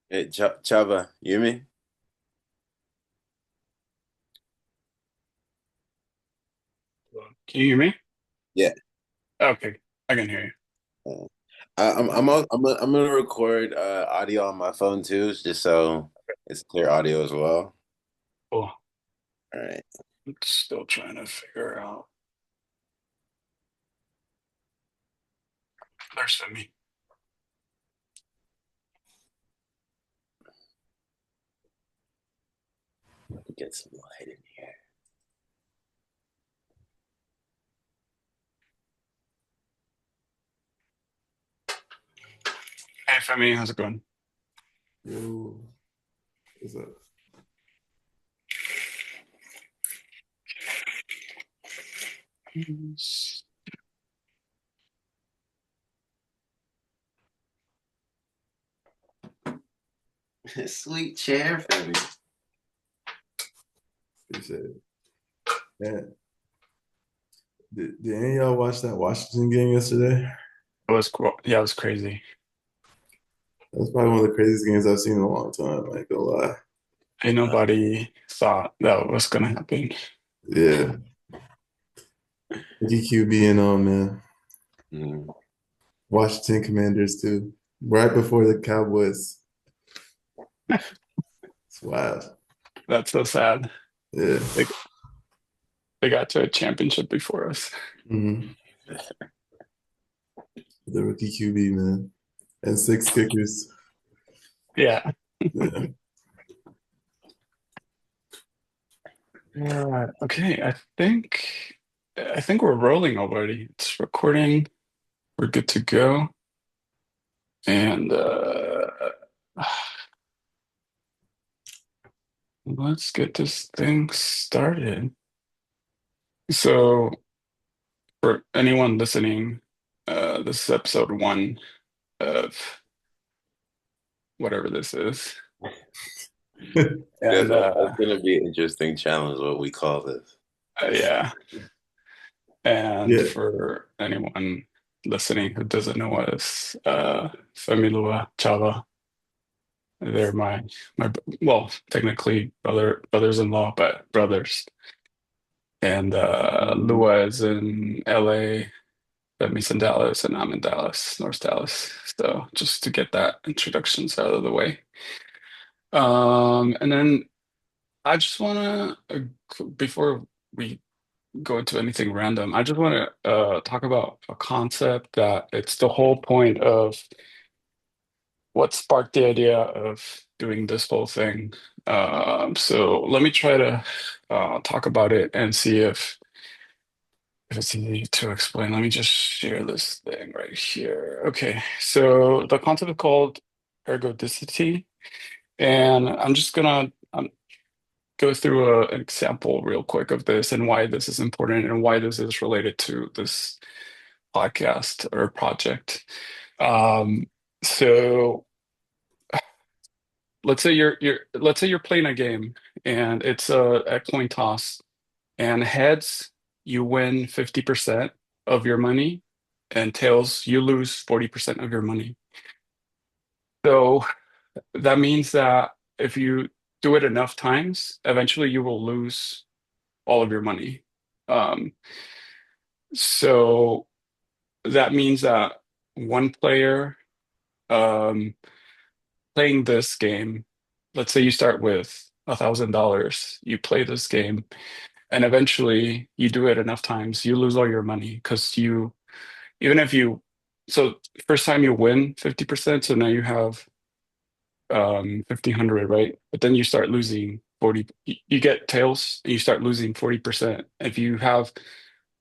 Hey, Chava, you hear me? Can you hear me? Yeah. Okay, I can hear you. Uh, I'm gonna record audio on my phone too, just so it's clear audio as well. Cool. All right. I'm still trying to figure out. There's me. Get some light in here. Hey, Femi, how's it going? Yo, what's up? Sweet chair for me. Appreciate it. Man, did any of y'all watch that Washington game yesterday? It was cool. Yeah, it was crazy. That's probably one of the craziest games I've seen in a long time. I ain't gonna lie. Ain't nobody thought that was gonna happen. Yeah, Rookie QB and man. Mm. Washington Commanders too. Right before the Cowboys. It's wild. That's so sad. Yeah. They they got to a championship before us. hmm The rookie QB, man. And six kickers. Yeah. Yeah. Yeah. Okay, I think we're rolling already. It's recording. We're good to go. And let's get this thing started. So, for anyone listening, this is episode one of whatever this is. And That's gonna be an interesting challenge, what we call this. yeah, and Yeah. for anyone listening who doesn't know us, Femilua Chava, they're my well, technically brothers-in-law, but brothers. And Lua is in LA, Femi's in Dallas, and I'm in Dallas, North Dallas. So just to get that introductions out of the way. And then I just want to, before we go into anything random, I just want to talk about a concept that it's the whole point of what sparked the idea of doing this whole thing. So let me try to talk about it and see if it's easy to explain. Let me just share this thing right here. Okay, so the concept is called ergodicity, and I'm just gonna go through an example real quick of this and why this is important and why this is related to this podcast or project. Um, so let's say you're playing a game and it's a coin toss and heads you win 50% of your money and tails you lose 40% of your money. So that means that if you do it enough times, eventually you will lose all of your money. Um, so that means that one player um, playing this game, let's say you start with $1,000, you play this game, and eventually you do it enough times, you lose all your money because even if you, so first time you win 50%, so now you have 1,500, right? But then you start losing 40, you get tails and you start losing 40%. If you have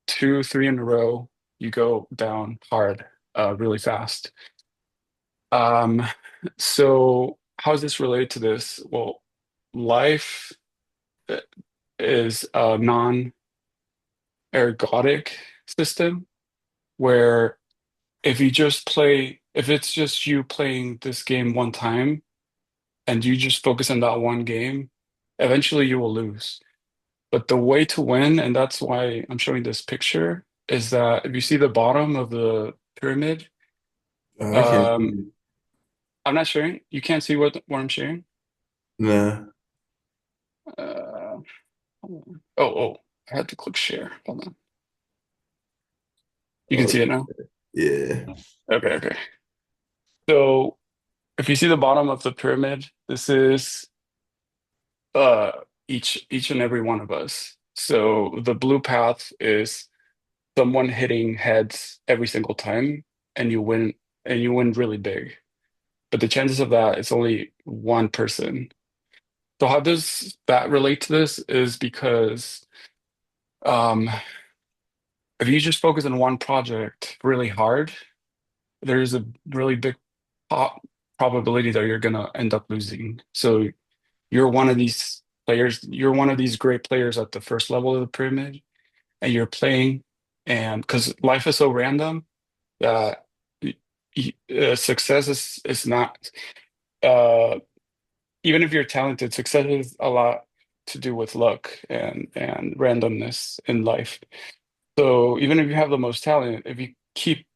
two, three in a row, you go down hard, really fast. Um, so how is this related to this? Well, life uh, is a non-ergodic system where if it's just you playing this game one time and you just focus on that one game, eventually you will lose. But the way to win, and that's why I'm showing this picture, is that if you see the bottom of the pyramid, I can't see um, you. I'm not sharing. You can't see what I'm sharing. Nah. Uh, oh, I had to click share. Hold on. You can Oh, see it now. yeah. Okay. So if you see the bottom of the pyramid, this is uh each and every one of us. So the blue path is someone hitting heads every single time, and you win really big. But the chances of that is only one person. So how does that relate to this is because um if you just focus on one project really hard, there's a really big po probability that you're gonna end up losing. So you're one of these players, you're one of these great players at the first level of the pyramid, and you're playing, and because life is so random that success is not even if you're talented, success is a lot to do with luck and randomness in life. So even if you have the most talent, if you keep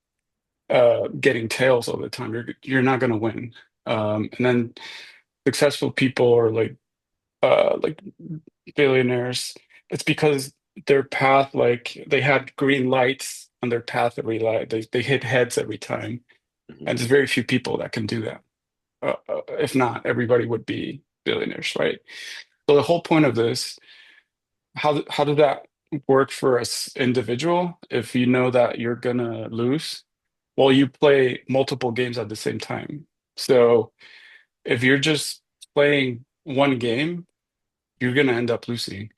getting tails all the time, you're not going to win. And then successful people are like billionaires. It's because their path, like they had green lights on their path every light. They hit heads every time, Hmm. and there's very few people that can do that. If not, everybody would be billionaires, right? So the whole point of this, how does that work for us individual? If you know that you're gonna lose, well, you play multiple games at the same time. So if you're just playing one game, you're gonna end up losing.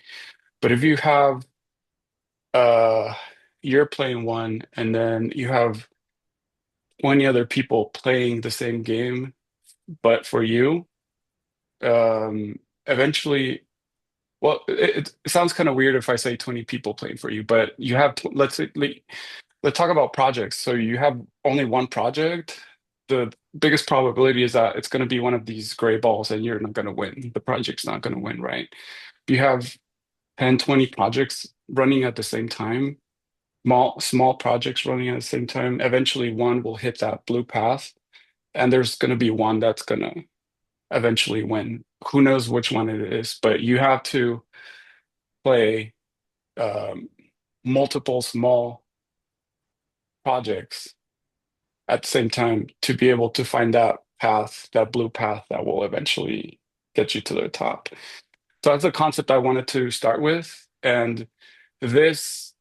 But if you have uh you're playing one and then you have 20 other people playing the same game, but for you, eventually, well, it sounds kind of weird if I say 20 people playing for you, but you have, let's say, let's talk about projects. So you have only one project. The biggest probability is that it's going to be one of these gray balls and you're not going to win. The project's not going to win, right? If you have 10, 20 projects running at the same time, small projects running at the same time, eventually one will hit that blue path and there's going to be one that's going to eventually win. Who knows which one it is, but you have to play um, multiple small projects at the same time to be able to find that path, that blue path that will eventually get you to the top. So that's a concept I wanted to start with. And this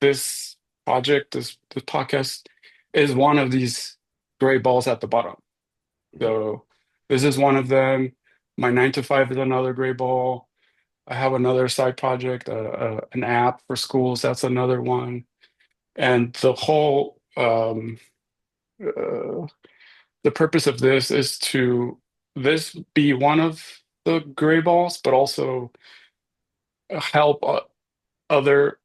this project, this podcast is one of these gray balls at the bottom. Hmm. So this is one of them. My 9 to 5 is another gray ball. I have another side project, an app for schools. That's another one. And uh, the purpose of this is to this be one of the gray balls, but also help other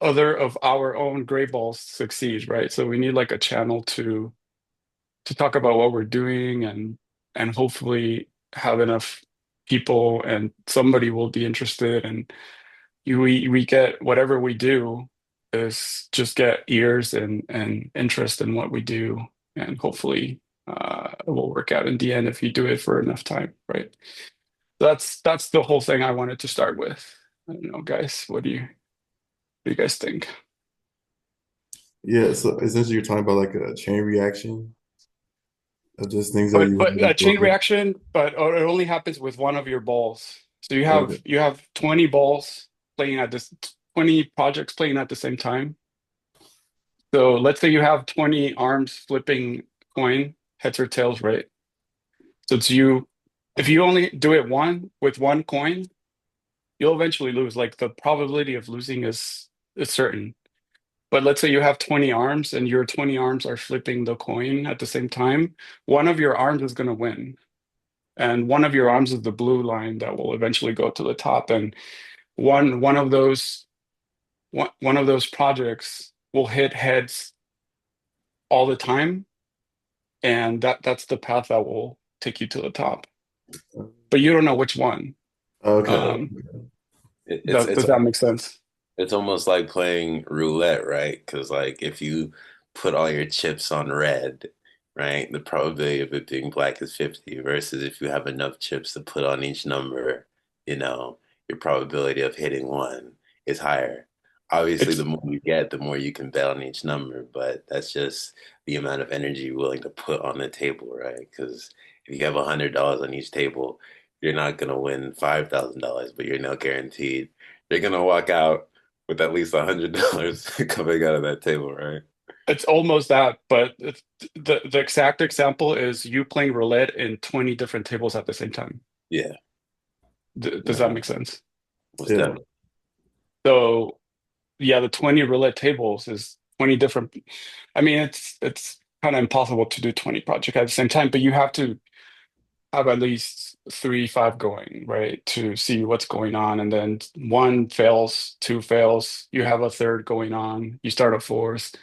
other of our own gray balls succeed, right? So we need like a channel to talk about what we're doing and hopefully have enough people and somebody will be interested and we get whatever we do is just get ears and interest in what we do and hopefully it will work out in the end if you do it for enough time, right? That's the whole thing I wanted to start with. I don't know, guys, what do you guys think? Yeah, so essentially you're talking about like a chain reaction of just things that you But want a to chain go. reaction, but it only happens with one of your balls. So Okay. you have 20 balls playing at this 20 projects playing at the same time. So let's say you have 20 arms flipping coin, heads or tails, right? So it's you, if you only do it one with one coin, you'll eventually lose. Like the probability of losing is certain. But let's say you have 20 arms and your 20 arms are flipping the coin at the same time, one of your arms is going to win. And one of your arms is the blue line that will eventually go to the top. And one of those one of those projects will hit heads all the time and that's the path that will take you to the top. But you don't know which one. Okay. Um, It's does that make sense? it's almost like playing roulette, right? Because like if you put all your chips on red, right? The probability of it being black is 50 versus if you have enough chips to put on each number, you know, your probability of hitting one is higher. Obviously, the It's more you get, the more you can bet on each number, but that's just the amount of energy you're willing to put on the table, right? Because if you have $100 on each table, you're not gonna win $5,000, but you're not guaranteed you're gonna walk out with at least $100 coming out of that table, right? it's almost that, but the exact example is you playing roulette in 20 different tables at the same time. Yeah, Does that no, make sense? most Yeah. definitely. So yeah, the 20 roulette tables is 20 different. I mean, it's kind of impossible to do 20 projects at the same time, but you have to have at least three, five going, right, to see what's going on. And then one fails, two fails, you have a third going on, you start a fourth,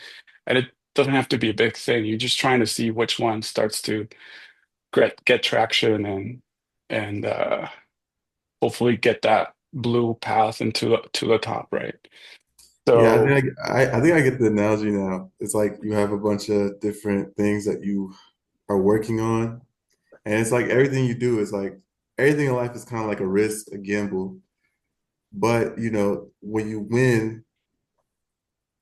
and it doesn't have to be a big thing. You're just trying to see which one starts to get traction and hopefully get that blue path into to the top, right? Yeah, So I think I get the analogy now. It's like you have a bunch of different things that you are working on, and it's like everything you do is like everything in life is kind of like a risk, a gamble. But you know, when you win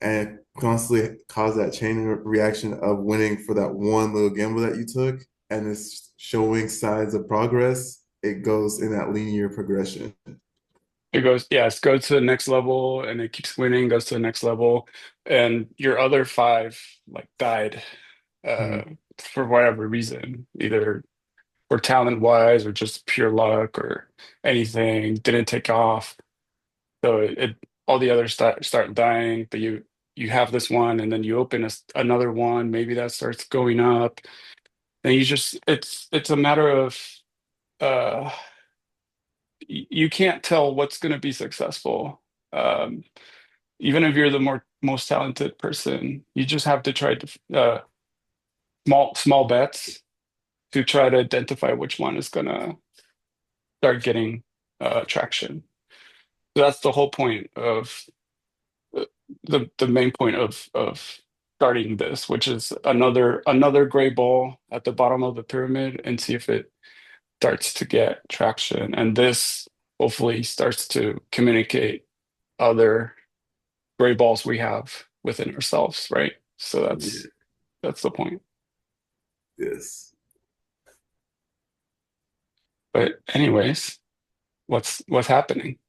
and constantly cause that chain reaction of winning for that one little gamble that you took, and it's showing signs of progress, it goes in that linear progression. it goes, yes, go to the next level, and it keeps winning, goes to the next level, and your other five like died uh, Mhm. for whatever reason, either or talent wise or just pure luck or anything didn't take off. So it all the others start dying, but you have this one, and then you open another one, maybe that starts going up, and you just it's a matter of uh you can't tell what's going to be successful. um Even if you're the most talented person, you just have to try to small bets to try to identify which one is going to start getting traction. So that's the whole point of the main point of starting this, which is another gray ball at the bottom of the pyramid, and see if it starts to get traction. And this hopefully starts to communicate other gray balls we have within ourselves, right? So Yeah. that's the point. Yes. But anyways, what's happening?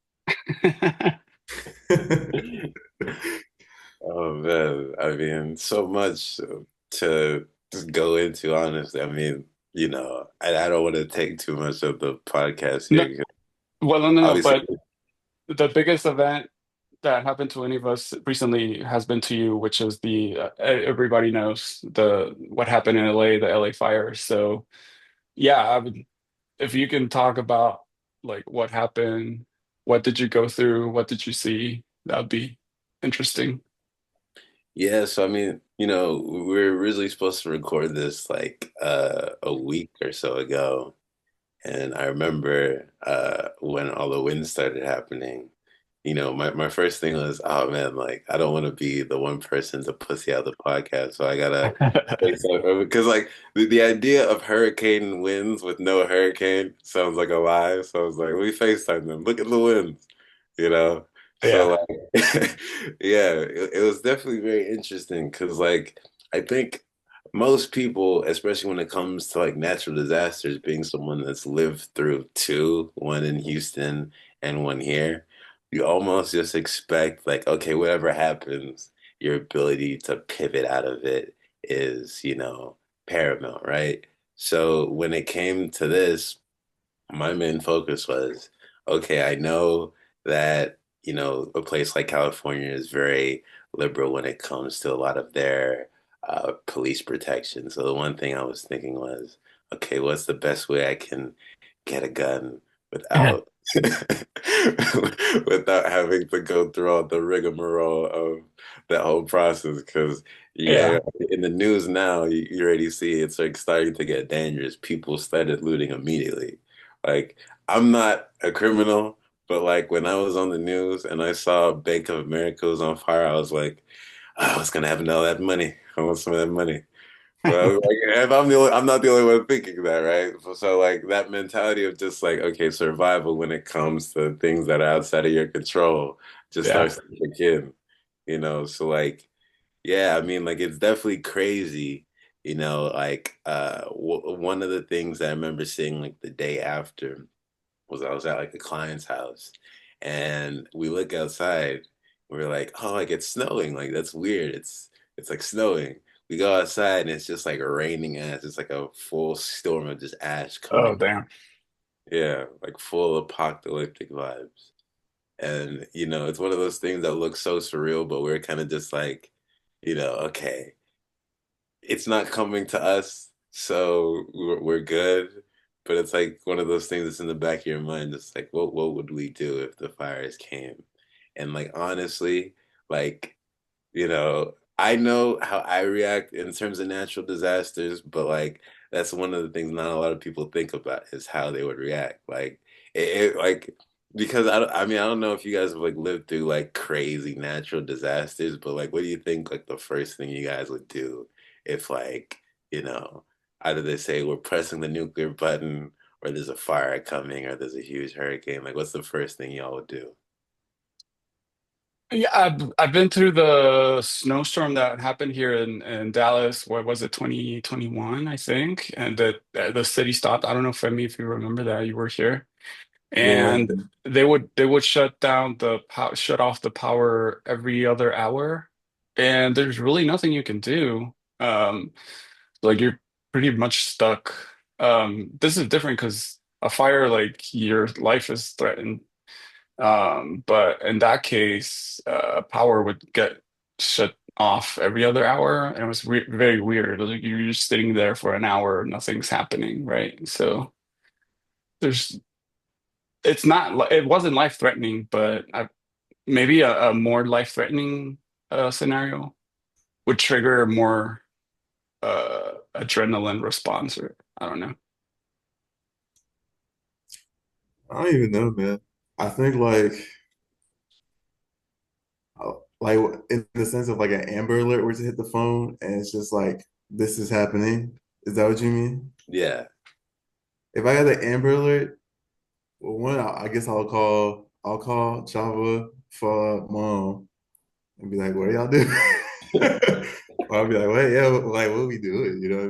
Oh man, I mean, so much to just go into, honestly. I mean, I don't want to take too much of the podcast No, here because well, no, obviously, but the biggest event that happened to any of us recently has been to you, which is the everybody knows the what happened in LA, the LA fires. So yeah, I would, if you can talk about like what happened, what did you go through, what did you see, that'd be interesting. yeah. So I mean, we were originally supposed to record this like a week or so ago, and I remember when all the winds started happening. My first thing was, oh man, like I don't want to be the one person to pussy out the podcast, so I gotta because like the idea of hurricane winds with no hurricane sounds like a lie. So I was like, we FaceTime them. Look at the winds, you know. So Yeah. like, yeah, it was definitely very interesting because like I think most people, especially when it comes to like natural disasters, being someone that's lived through two, one in Houston and one here, you almost just expect like, okay, whatever happens, your ability to pivot out of it is, paramount, right? So when it came to this, my main focus was, okay, I know that, a place like California is very liberal when it comes to a lot of their police protection. So the one thing I was thinking was, okay, what's the best way I can get a gun without without having to go through all the rigmarole of that whole process? Because yeah, Yeah. in the news now, you already see it's like starting to get dangerous. People started looting immediately. Like, I'm not a criminal, but like when I was on the news and I saw Bank of America was on fire, I was like, oh, what's gonna happen to all that money? I want some of that money. Well, like, if I'm not the only one thinking that, right? So like that mentality of just like, okay, survival when it comes to things that are outside of your control just Yeah. starts to kick in, you know? So like, yeah, I mean, like it's definitely crazy, you know, like w one of the things that I remember seeing like the day after was I was at like a client's house and we look outside, we're like, oh, like it's snowing, like that's weird. It's like snowing. We go outside and it's just like raining ass. It's like a full storm of just ash Oh, coming. damn. Yeah, like full apocalyptic vibes. And you know, it's one of those things that looks so surreal, but we're kind of just like, you know, okay, it's not coming to us, so we're good. But it's like one of those things that's in the back of your mind. It's like, what would we do if the fires came? And like honestly, like you know, I know how I react in terms of natural disasters, but like that's one of the things not a lot of people think about is how they would react. Like like because I mean I don't know if you guys have like lived through like crazy natural disasters, but like what do you think like the first thing you guys would do if like, you know, either they say we're pressing the nuclear button or there's a fire coming or there's a huge hurricane, like what's the first thing y'all would do? Yeah, I've been through the snowstorm that happened here in Dallas. What was it, 2021, I think, and the city stopped. I don't know if any if you remember that you were here, Yeah. and they would shut down the power, shut off the power every other hour, and there's really nothing you can do. Like you're pretty much stuck. This is different because a fire, like your life is threatened, but in that case, power would get shut off every other hour, and it was re very weird. Like you're just sitting there for an hour, nothing's happening, right? So there's, it's not, it wasn't life threatening, but maybe a more life threatening scenario would trigger more adrenaline response, or I don't know. I don't even know, man. I think like in the sense of like an Amber Alert were to hit the phone and it's just like this is happening. Is that what you mean? Yeah. If I got the Amber Alert, well, one, I guess I'll call Chava for mom and be like, "What are y'all doing?" Or I'll be like, "Wait, yeah, like what are we doing?" You know what I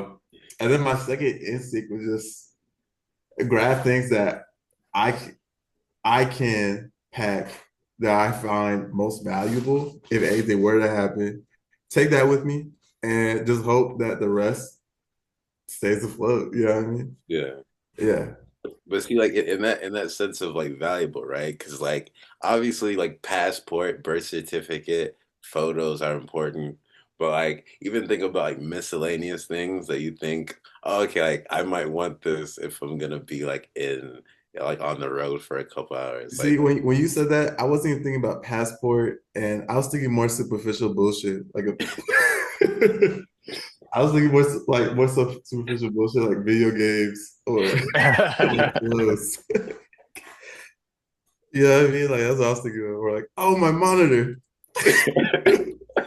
mean? And then my second instinct was just grab things that I c- I can pack that I find most valuable if anything were to happen. Take that with me and just hope that the rest stays afloat. You know what I mean? Yeah. Yeah. But see, like in that sense of like valuable, right? Because like obviously, like passport, birth certificate, photos are important. But like even think about like miscellaneous things that you think, oh, okay, like I might want this if I'm gonna be like in like on the road for a couple hours. See, Like, when you said that, I wasn't even thinking about passport, and I was thinking more superficial bullshit. Like, I was thinking more superficial bullshit, like video games or clothes. You know what I mean? Like that's what I was thinking of. We're like, oh, my monitor.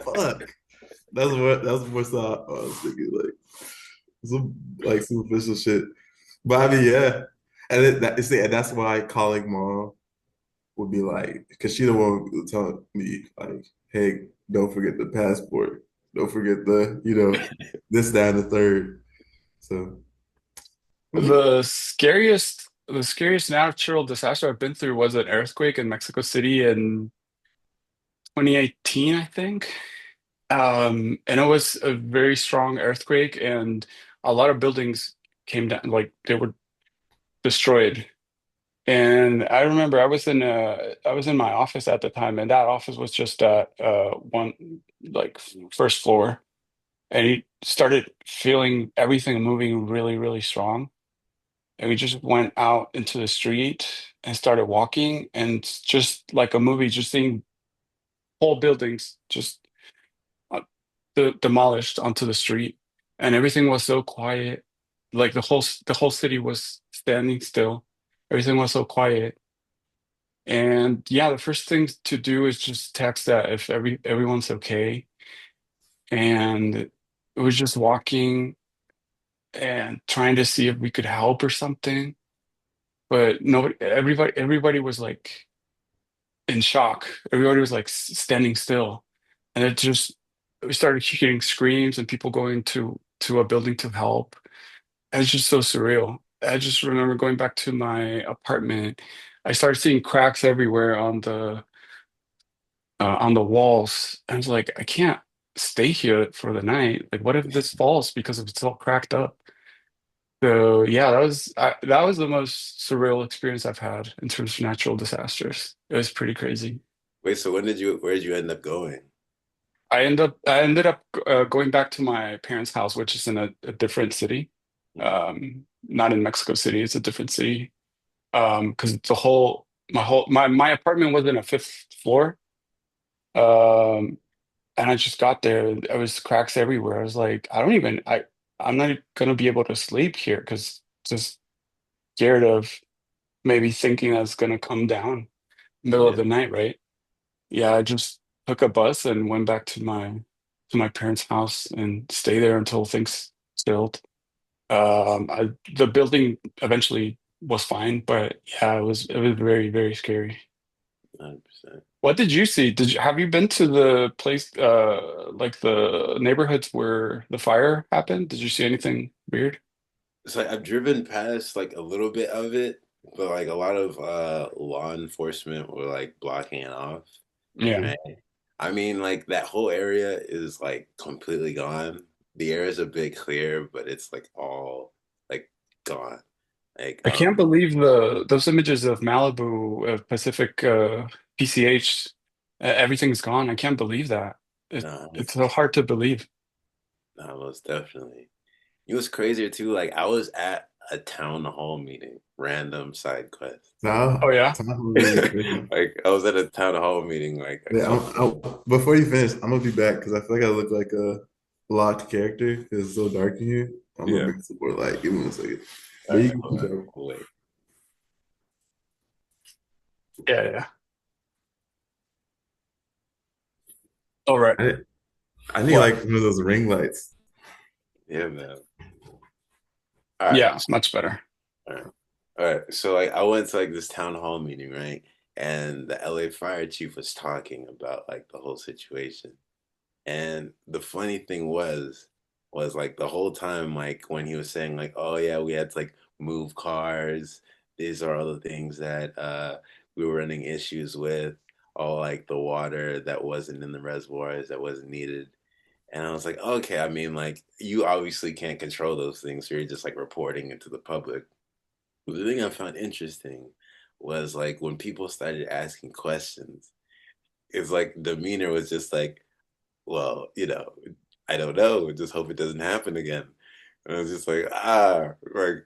Fuck. That's what I was thinking. Like some like superficial shit. But I mean, yeah. And see, and that's why calling mom would be like, because she the one who tell me like, hey, don't forget the passport, don't forget this, that, and the third. So mhm. The scariest natural disaster I've been through was an earthquake in Mexico City in 2018, I think. And it was a very strong earthquake, and a lot of buildings came down, like they were destroyed. And I remember I was in my office at the time, and that office was just at one like first floor, and he started feeling everything moving really, really strong. And we just went out into the street and started walking, and just like a movie, just seeing whole buildings just uh, demolished onto the street, and everything was so quiet. Like the whole city was standing still. Everything was so quiet. And yeah, the first thing to do is just text that if everyone's okay. And It was just walking and trying to see if we could help or something. But nobody, everybody was like in shock. Everybody was like standing still, and it just we started hearing screams and people going to a building to help. And it's just so surreal. I just remember going back to my apartment. I started seeing cracks everywhere on the walls. I was like, I can't stay here for the night. Like, what if this falls because it's all cracked up? So yeah, that was the most surreal experience I've had in terms of natural disasters. It was pretty crazy. Wait, so where did you end up going? I ended up going back to my parents' house, which is in a different city. Hmm. Not in Mexico City. It's a different city. Because the whole my apartment was in a fifth floor. Um, and I just got there. There was cracks everywhere. I was like, I'm not gonna be able to sleep here because just scared of maybe thinking that's gonna come down middle of Yeah, the night, right? Yeah, I just took a bus and went back to my parents' house and stay there until things stilled. The building eventually was fine, but yeah, it was very, very scary. 100%. What did you see? Have you been to the place like the neighborhoods where the fire happened? Did you see anything weird? It's like I've driven past like a little bit of it, but like a lot of law enforcement were like blocking it off. Yeah. Right? I mean, like that whole area is like completely gone. The air is a bit clear, but it's like all like gone. Like I can't believe those images of Malibu, of Pacific PCH, everything's gone. I can't believe that. no, It's so hard to believe. no, most definitely. It was crazier too. Like I was at a town hall meeting, random side quest. Oh Now, yeah. time will be crazy. Like I was at a town hall meeting like a Yeah, couple. before you finish, I'm gonna be back because I feel like I look like a locked character because it's so dark in here. I'm gonna Yeah. bring some more light. Give me 1 second. All But you right. can Hold keep on. going. Wait. Yeah, yeah. All right. I, I need What? like one of those ring lights. Yeah, man. All right. Yeah, much better. All right. All right. So like I went to like this town hall meeting, right? And the LA fire chief was talking about like the whole situation. And the funny thing was like the whole time, like when he was saying like, oh yeah, we had to like move cars. These are all the things that we were running issues with, all like the water that wasn't in the reservoirs that wasn't needed. And I was like, okay, I mean, like you obviously can't control those things, so you're just like reporting it to the public. But the thing I found interesting was like when people started asking questions, it's like demeanor was just like, well, I don't know. Just hope it doesn't happen again. And I was just like, like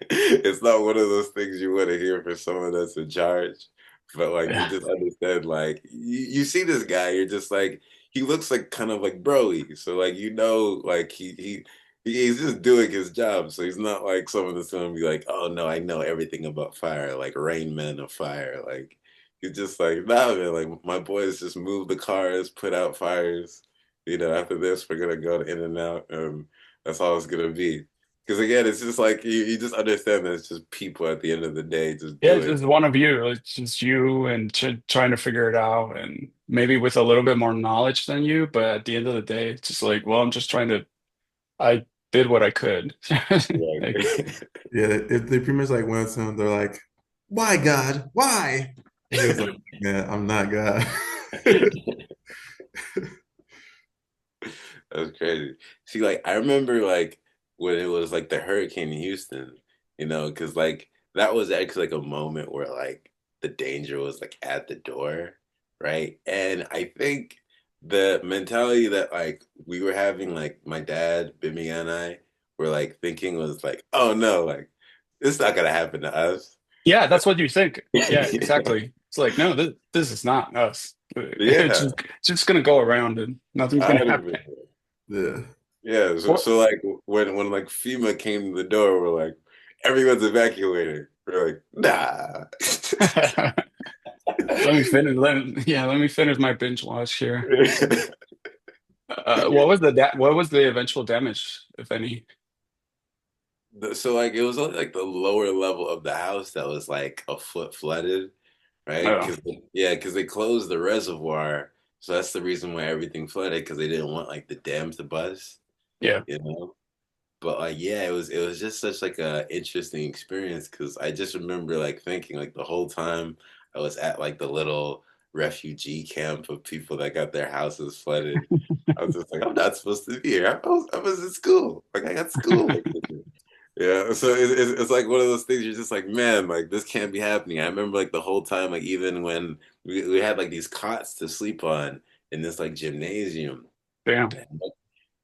it's not one of those things you want to hear from someone that's in charge. But like you Yeah. just understand, like you see this guy, you're just like he looks like kind of like broy. So like like he's just doing his job. So he's not like someone that's gonna be like, oh no, I know everything about fire, like Rain Man of Fire. Like he's just like, nah, man, like my boys just move the cars, put out fires. After this, we're gonna go in and out, and that's all it's gonna be. Because again, it's just like you just understand that it's just people at the end of the day just Yeah, it's doing. just one of you. It's just you and trying to figure it out, and maybe with a little bit more knowledge than you. But at the end of the day, it's just like, well, I'm just trying to. I did what I could. Like, Like, Yeah, if they pretty much like went to him, they're like, "Why God? Why?" And he was like, "Man, I'm not God." that was crazy. See, like I remember like when it was like the hurricane in Houston, because like that was actually like a moment where like the danger was like at the door, right? And I think the mentality that like we were having, like my dad, Bimmy, and I were like thinking was like, oh no, like it's not gonna happen to us. yeah, that's what you think. Yeah, exactly. It's like, no, this is not us. Yeah, It's just gonna go around and nothing's gonna happen. 100%. Yeah. Yeah, so, What? so like when like FEMA came to the door, we're like, everyone's evacuating. We're like, nah. Let me finish my binge watch here. what was the eventual damage, if any? So like it was only like the lower level of the house that was like a foot flooded, right? Oh, Because yeah, because they closed the reservoir, so that's the reason why everything flooded because they didn't want like the dam to bust, yeah. you know. But like yeah, it was just such like a interesting experience because I just remember like thinking like the whole time I was at like the little refugee camp of people that got their houses flooded. I was just like, I'm not supposed to be here. I was in school. Like I got school. Yeah, so it's like one of those things you're just like, man, like this can't be happening. I remember like the whole time, like even when we had like these cots to sleep on in this like gymnasium. Damn.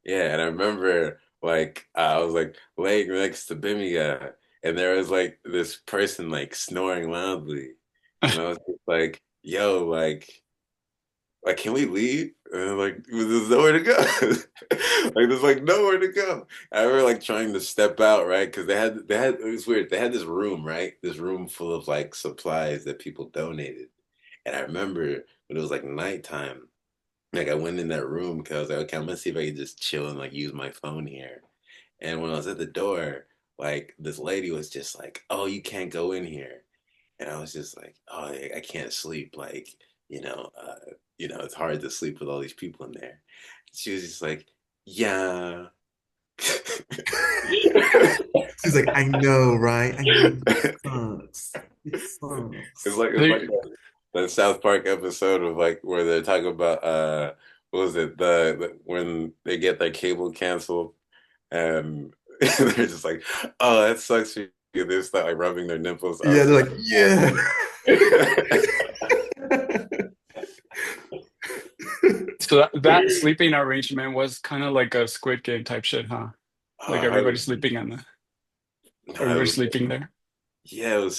Yeah, and I remember like I was like laying next to Bimiga and there was like this person like snoring loudly. And I was just like, like, can we leave? And like, there's nowhere to go. Like, there's like nowhere to go. I remember like trying to step out, right? Because they had it was weird. They had this room, right? This room full of like supplies that people donated. And I remember when it was like nighttime, like I went in that room because I was like, okay, I'm gonna see if I can just chill and like use my phone here. And when I was at the door, like this lady was just like, "Oh, you can't go in here." And I was just like, "Oh, I can't sleep. Like, you know, uh, it's hard to sleep with all these people in there." She was just like, "Yeah." She's like, I know, right? I know it sucks. It It's sucks. like that South Park episode of like where they're talking about what was it the when they get their cable canceled and they're just like, oh, that sucks for you. They start like rubbing their nipples. I Yeah, was they're just like, yeah. So that sleeping arrangement was kind of like a Squid Game type shit, huh? Like like, everybody sleeping in the no, it everybody was sleeping there. yeah, it was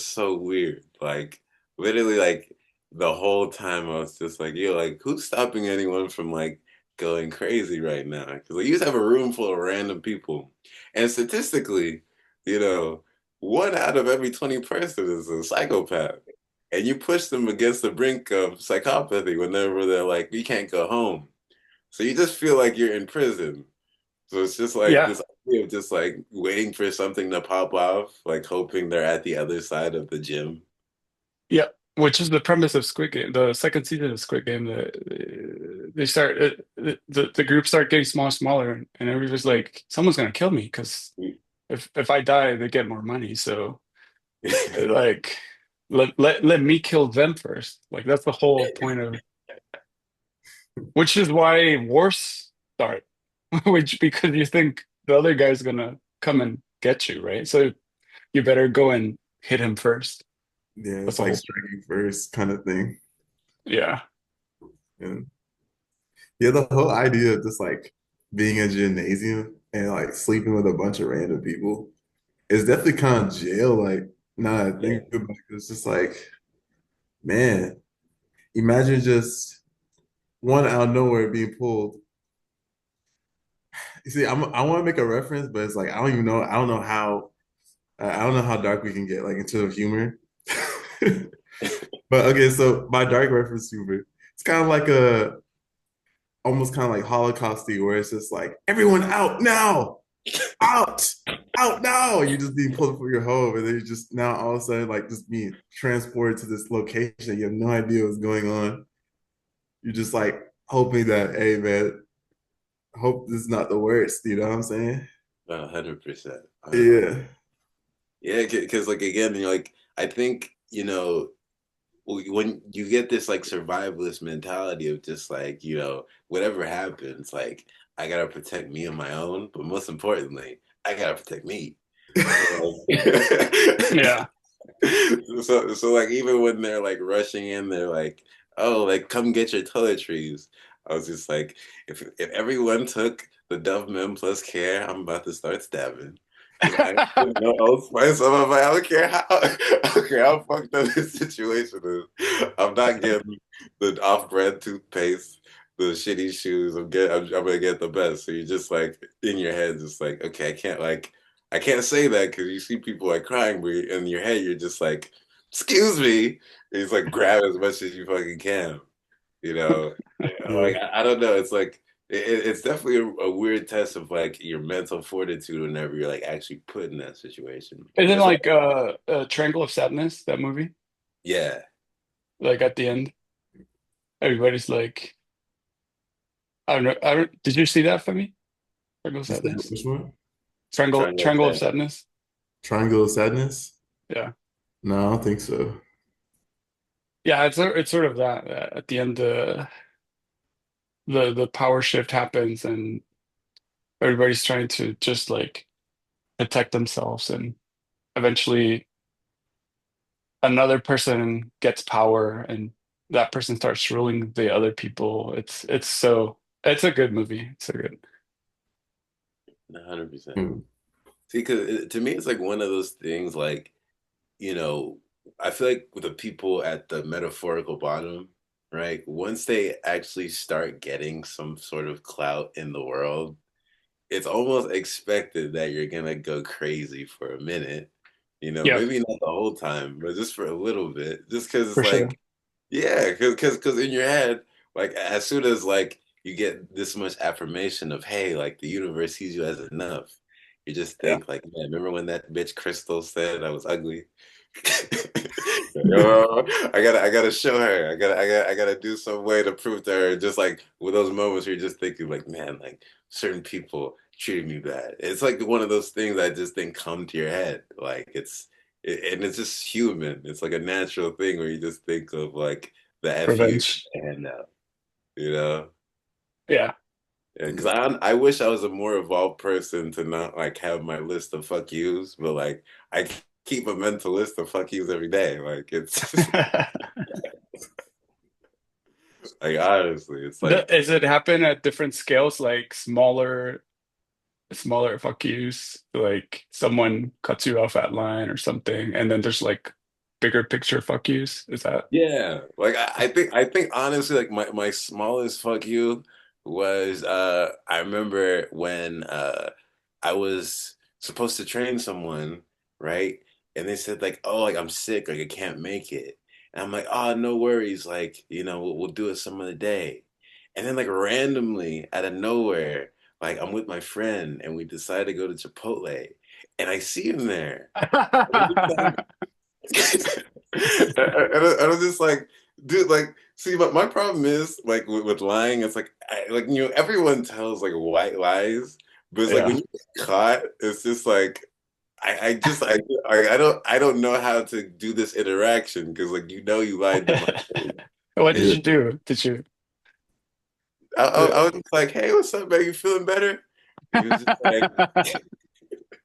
so weird. Like literally like the whole time I was just like, yo, like who's stopping anyone from like going crazy right now? Because like, you just have a room full of random people. And statistically, you know, one out of every 20 person is a psychopath. And you push them against the brink of psychopathy whenever they're like, you can't go home. So you just feel like you're in prison. So it's just like Yeah. this idea of just like waiting for something to pop off, like hoping they're at the other side of the gym. Yeah, which is the premise of Squid Game. The second season of Squid Game, they start the group start getting smaller and smaller, and everybody's like, someone's gonna kill me because if I die, they get more money. So like, let me kill them first. Like that's the whole point of, which is why wars start, which because you think the other guy's gonna come and get you, right? So you better go and hit him first. Yeah, That's it's the like whole. striking first kind of thing. Yeah, And yeah, the whole idea of just like being in a gymnasium and like sleeping with a bunch of random people is definitely kind of jail. Like, now that I Yeah. think about it, it's just like, man, imagine just one out of nowhere being pulled. You see, I want to make a reference, but it's like I don't even know. I don't know how dark we can get, like into the humor. But okay, so my dark reference humor, it's kind of like a almost kind of like Holocausty, where it's just like everyone out now, out, out now. You just being pulled from your home, and then you just now all of a sudden like just being transported to this location. You have no idea what's going on. You're just like hoping that, hey man, hope this is not the worst. You know what I'm saying? 100%. 100%. Yeah, Yeah, because like again, like I think, when you get this like survivalist mentality of just like, whatever happens, like I gotta protect me and my own, but most importantly, I gotta protect me. So, like, yeah. so like even when they're like rushing in, they're like, "Oh, like come get your toiletries." I was just like, if everyone took the Dove Men Plus care, I'm about to start stabbing. Because I don't know Old Spice. I'm like, I don't care how, I don't care how fucked up this situation is. I'm not getting the off-brand toothpaste, the shitty shoes. I'm gonna get the best. So you're just like in your head, just like, okay, I can't say that because you see people like crying, but in your head you're just like, "Excuse me." And it's like grab as much as you fucking can, you know. Like yeah. I don't know. It's like it's definitely a weird test of like your mental fortitude whenever you're like actually put in that situation. Isn't Just like, like Triangle of Sadness, that movie? yeah, Like at the end, everybody's like, I don't, did you see that for me? Triangle of You said Sadness? which one? triangle of Triangle of sadness. Sadness? Triangle of Sadness? Yeah. No, I don't think so. Yeah, it's sort of that. At the end, the power shift happens, and everybody's trying to just like protect themselves, and eventually another person gets power, and that person starts ruling the other people. It's a good movie. It's a good. 100%. Hmm. See, because to me, it's like one of those things like, you know, I feel like with the people at the metaphorical bottom, right? Once they actually start getting some sort of clout in the world, it's almost expected that you're gonna go crazy for a minute. Yeah, Maybe not the whole time, but just for a little bit. Just because it's for sure. like, yeah, because in your head, like as soon as like you get this much affirmation of, hey, like the universe sees you as enough, you just Yeah. think like, man, remember when that bitch Crystal said I was ugly? Yo, I gotta show her. I gotta do some way to prove to her. Just like with those moments where you're just thinking, like, man, like certain people treated me bad. It's like one of those things I just think come to your head. Like and it's just human. It's like a natural thing where you just think of like the FU Revenge. and you know? Yeah. Yeah, because I wish I was a more evolved person to not like have my list of fuck yous, but like I keep a mental list of fuck yous every day. Like it's like honestly, it's like Does it happen at different scales, like smaller fuck yous, like someone cuts you off at line or something, and then there's like bigger picture fuck yous? Is that? yeah, like I think honestly, like my smallest fuck you was I remember when I was supposed to train someone, right? And they said like, oh, like I'm sick, like I can't make it. And I'm like, oh, no worries, like we'll do it some other day. And then like randomly out of nowhere, like I'm with my friend and we decide to go to Chipotle, and I see him there. And I'm just like, dude, like, see, but my problem is like with lying, it's like, everyone tells like white lies, but it's like when Yeah. you get caught, it's just like, I don't know how to do this interaction because like you lied to my face. What did Yeah. you do? Did you? I was just like, hey, what's up, man? You feeling better? And he was just like,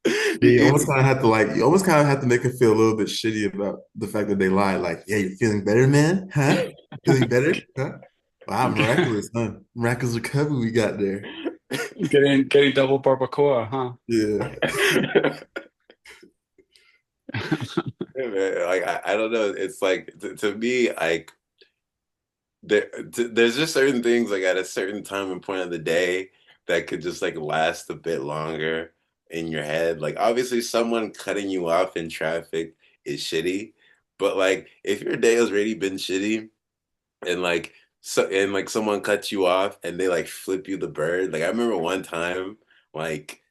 Yeah, you he, almost kind of have to like, you almost kind of have to make them feel a little bit shitty about the fact that they lied. Like, yeah, you're feeling better, man? Huh? Feeling better? Huh? Wow, miraculous, huh? Miraculous recovery we got there. Getting double barbacoa, huh? Yeah. yeah, man, like I don't know. It's like to me, like there's just certain things like at a certain time and point of the day that could just like last a bit longer in your head. Like obviously someone cutting you off in traffic is shitty, but like if your day has already been shitty and like someone cuts you off and they like flip you the bird. Like I remember one time like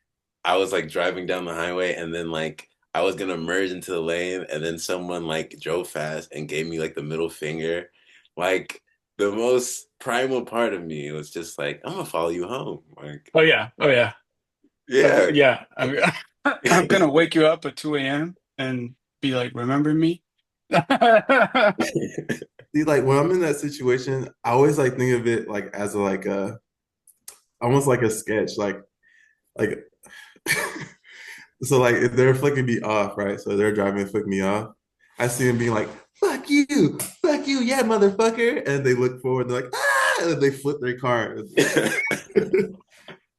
I was like driving down the highway and then like I was gonna merge into the lane and then someone like drove fast and gave me like the middle finger. Like the most primal part of me was just like, I'm gonna follow you home. Like, Oh yeah. Oh yeah. yeah. Yeah. I'm gonna wake you up at 2 a.m. and be like, remember me? See, like when I'm in that situation, I always like think of it like as a, like a almost like a sketch. Like so like if they're flicking me off, right? So they're driving and flick me off. I see them being like, fuck you, yeah, motherfucker. And they look forward, they're like, ah, and then they flip their car.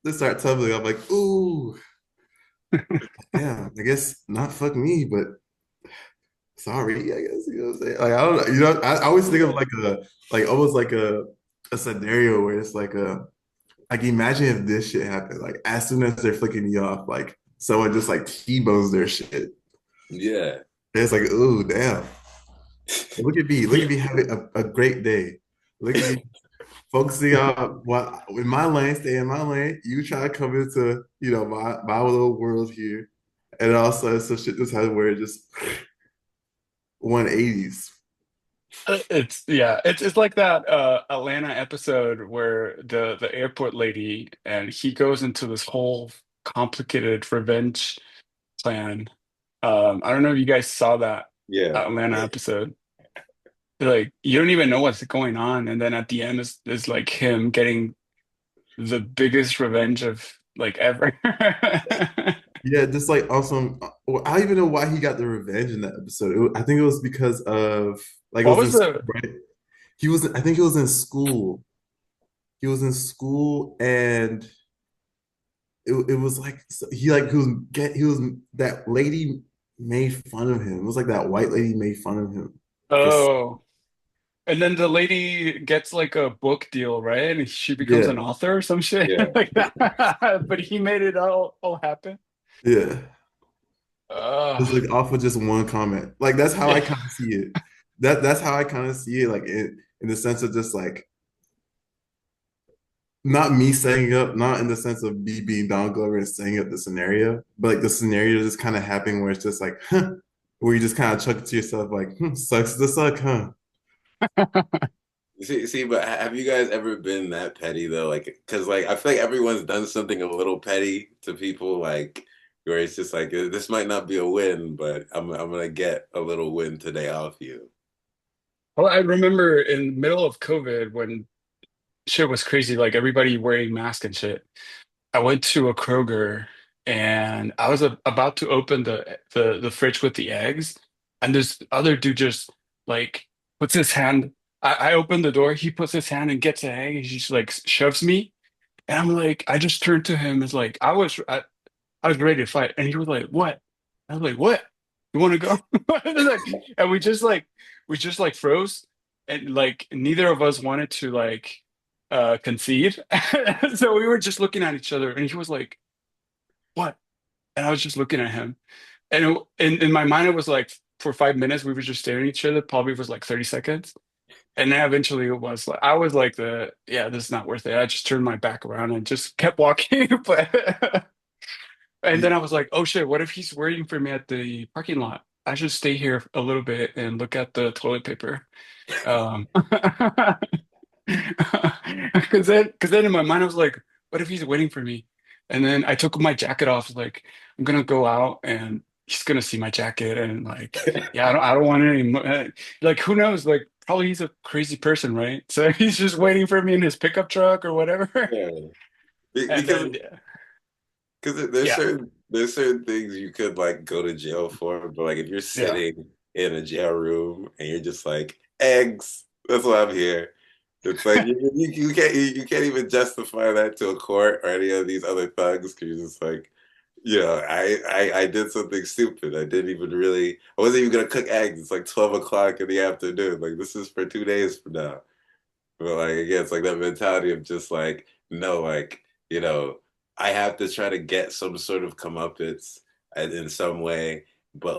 They start tumbling. I'm like, ooh, yeah, I guess not fuck me, but sorry, I guess you know what I'm saying. Like I don't know, I always think of like like almost like a scenario where it's like imagine if this shit happened. Like as soon as they're flicking you off, like someone just like T-bones their shit. Yeah. It's like, ooh, damn. Look at me Yeah. having a great day. Look at me. focusing on what in my lane, stay in my lane. You try to come into, my little world here. And also some shit just had where it just 180s. It's yeah, it's like that Atlanta episode where the airport lady and he goes into this whole complicated revenge plan. I don't know if you guys saw that Yeah. Atlanta episode. Like you don't even know what's going on, and then at the end is like him getting the biggest revenge of like ever. Yeah, just like awesome. Well, I don't even know why he got the revenge in that episode. I think it was because of like it What was was in school, the right? I think he was in school. He was in school and it was like he was that lady made fun of him. It was like that white lady made fun of him for oh, and then the lady gets like a book deal, right? And she becomes yeah, an author or some shit Yeah. like that. But he made it all happen. yeah. It's Uh, like off of just one comment. Like that's how I yeah. kind of see it. That's how I kind of see it, like in the sense of just like not me setting up, not in the sense of me being Don Glover and setting up the scenario, but like the scenario just kind of happening where it's just like, huh, where you just kind of chuck it to yourself, like, sucks to suck, huh? See, but have you guys ever been that petty though? Like, because like I feel like everyone's done something a little petty to people, like where it's just like this might not be a win, but I'm gonna get a little win today off you. Well, I remember in the middle of COVID when shit was crazy, like everybody wearing masks and shit. I went to a Kroger and I was about to open the fridge with the eggs, and this other dude just like puts his hand. I open the door, he puts his hand and gets an egg, and he just like shoves me, and I'm like, I just turned to him as like I was ready to fight, and he was like, "What?" I was like, "What? You want to go?" And we just like froze, and like neither of us wanted to like concede, so we were just looking at each other, and he was like, "What?" And I was just looking at him, and in my mind it was like for 5 minutes we were just staring at each other. Probably was like 30 seconds. And then eventually it was like I was like yeah, this is not worth it. I just turned my back around and just kept walking. But and then I was like, oh shit, what if he's waiting for me at the parking lot? I should stay here a little bit and look at the toilet paper. Um, because then in my mind I was like, what if he's waiting for me? And then I took my jacket off, like I'm gonna go out and he's gonna see my jacket and like, yeah, I don't want any like who knows? Like probably he's a crazy person, right? So he's just waiting for me in his pickup truck or whatever. Yeah, And because then yeah, there's certain things you could like go to jail for, but like if you're yeah. sitting in a jail room and you're just like eggs, that's why I'm here. It's like you can't even justify that to a court or any of these other thugs because you're just like, I did something stupid. I didn't even really I wasn't even gonna cook eggs. It's like 12 o'clock in the afternoon. Like this is for 2 days from now. But like again, it's like that mentality of just like, no, like, I have to try to get some sort of comeuppance in some way, but